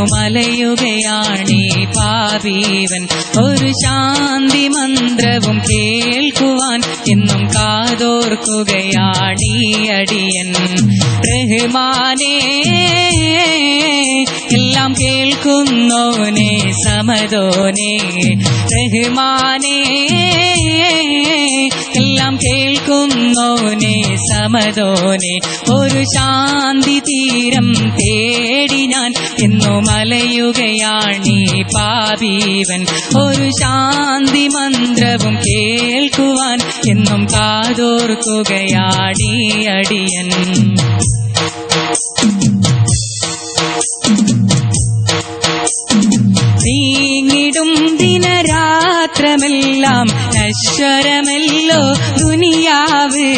മലയുകയാണീ പാപീവൻ. ഒരു ശാന്തി മന്ത്രവും കേൾക്കുവാൻ എന്നും കാതോർക്കുകയാണീ അടിയൻ. റഹ്മാനേ, എല്ലാം കേൾക്കുന്നോനെ സമദോനെ. റഹ്മാനേ, എല്ലാം കേൾക്കുന്നോനെ സമദോനെ. ഒരു ശാന്തി തീരം തേടി ഞാൻ എന്നു മലയുകയാണീ പാപീവൻ. ഒരു ശാന്തി മന്ത്രവും കേൾക്കുവാൻ എന്നും കാതോർക്കുകയാണീ അടിയൻ. നീങ്ങിടും ദിനരാത്രമെല്ലാം നശ്വരമല്ലോ ദുനിയാവ്.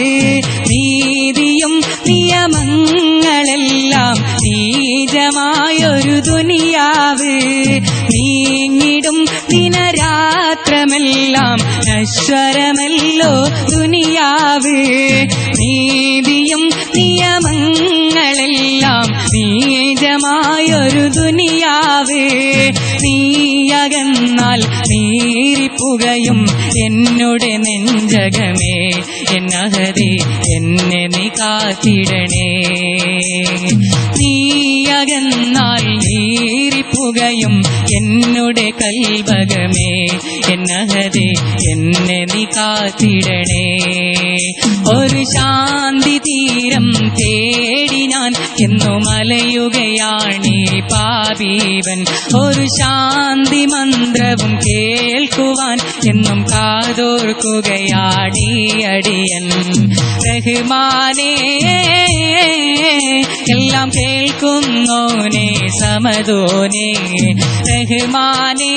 നീതിയും നിയമങ്ങളെല്ലാം നീചമായൊരു ദുനിയാവ്. നീങ്ങിടും ദിനരാത്രമെല്ലാം നശ്വരമല്ലോ ദുനിയാവ്. നീതിയും നിയമങ്ങളെല്ലാം നീചമായൊരു ദുനിയാവ്. നീയകന്നാൽ നീരിപ്പുകയും എന്നുടെ നെഞ്ചകമേ. എന്നഹദേ, എന്നെ നീ കാത്തിടണേ. നീയകന്നാൽ നീരിപ്പുകയും എന്നുടെ കൽബകമേ. എന്നഹദേ, എന്നെ നീ കാത്തിടണേ. ഒരു ശാന്തി തീരം തേടി ഞാൻ എന്നു മലയുകയാണീ പാപീവൻ. ഒരു ശാന്തി മന്ത്രവും കേൾക്കുവാൻ എന്നും കാതോർക്കുകയാണീ അടിയൻ. റഹ്മാനേ, എല്ലാം കേൾക്കുന്നോനെ സമദോനെ. റഹ്മാനേ,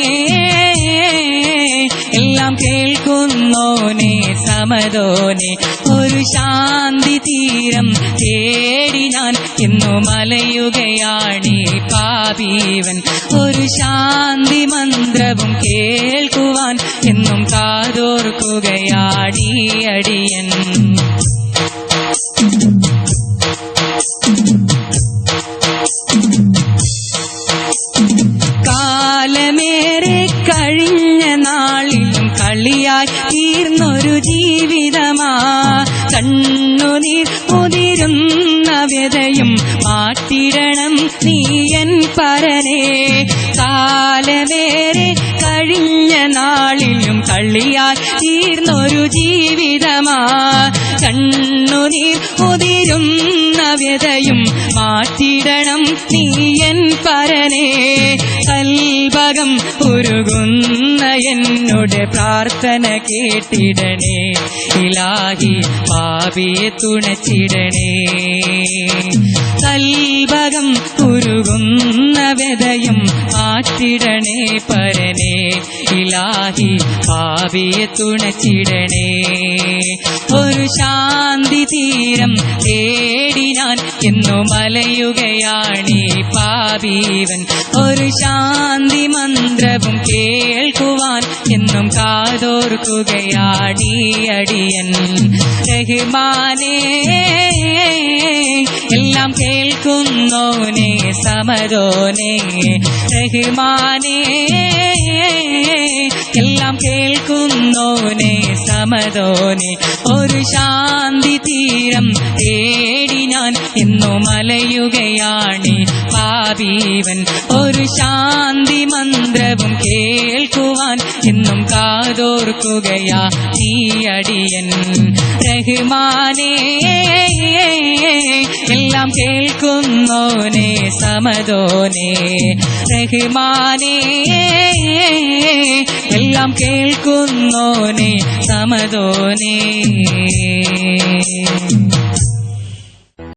എല്ലാം കേൾക്കുന്നോനെ സമദോനെ. ഒരു ശാന്തി തീരം തേടി ഞാൻ എന്നു മലയുകയാണീ പാപീവൻ. ഒരു ശാന്തി മന്ത്രവും കേൾക്കുവാൻ എന്നും കാതോർക്കുകയാണീ അടിയൻ. കാലമേറെ കഴിഞ്ഞ നാളിലും കളിയായി തീർന്നൊരു ജീവിതമാ. കണ്ണുനീർ ഉതിരുന്ന വ്യതയും മാറ്റിടണം നീയൻ പരനേ. കാലമേറെ കഴിഞ്ഞ നാളിലും കളിയായി തീർന്നൊരു ജീവിതമാ. കണ്ണുനീർ ഉതിരുന്ന വ്യതയും മാറ്റിടണം നീയൻ പരനേ. കൽബകം ഉരുകുന്ന എന്നുടെ പ്രാർത്ഥന കേട്ടിടണേ. ഇലാഹി, പാപിയെ തുണച്ചിടണേ. കൽബകം ഉരുകുന്ന വ്യതയും മാറ്റിടണേ പരനേ. ഇലാഹി, പാപിയെ തുണച്ചിടണേ. ഒരു ശാന്തി തീരം തേടി ഞാൻ എന്നു മലയുകയാണീ പാപീവൻ. ഒരു ശാന്തി മന്ത്രവും കേൾക്കുവാൻ എന്നും കാതോർക്കുകയാണീ അടിയൻ. റഹ്മാനേ, എല്ലാം കേൾക്കുന്നോനെ സമദോനെ. റഹ്മാനേ, എല്ലാം കേൾക്കുന്നോനെ സമദോനെ. ഒരു ശാന്തി തീരം തേടി ഞാൻ എന്നു മലയുകയാണീ പാപീവൻ. ഒരു ശാന്തി മന്ത്രവും കേൾക്കുവാൻ എന്നും കാതോർക്കുകയാ നീ അടിയൻ. റഹ്മാനേ, എല്ലാം കേൾക്കുന്നോനെ സമദോനെ. റഹ്മാനേ, എല്ലാം കേൾക്കുന്നോനെ സമദോനെ.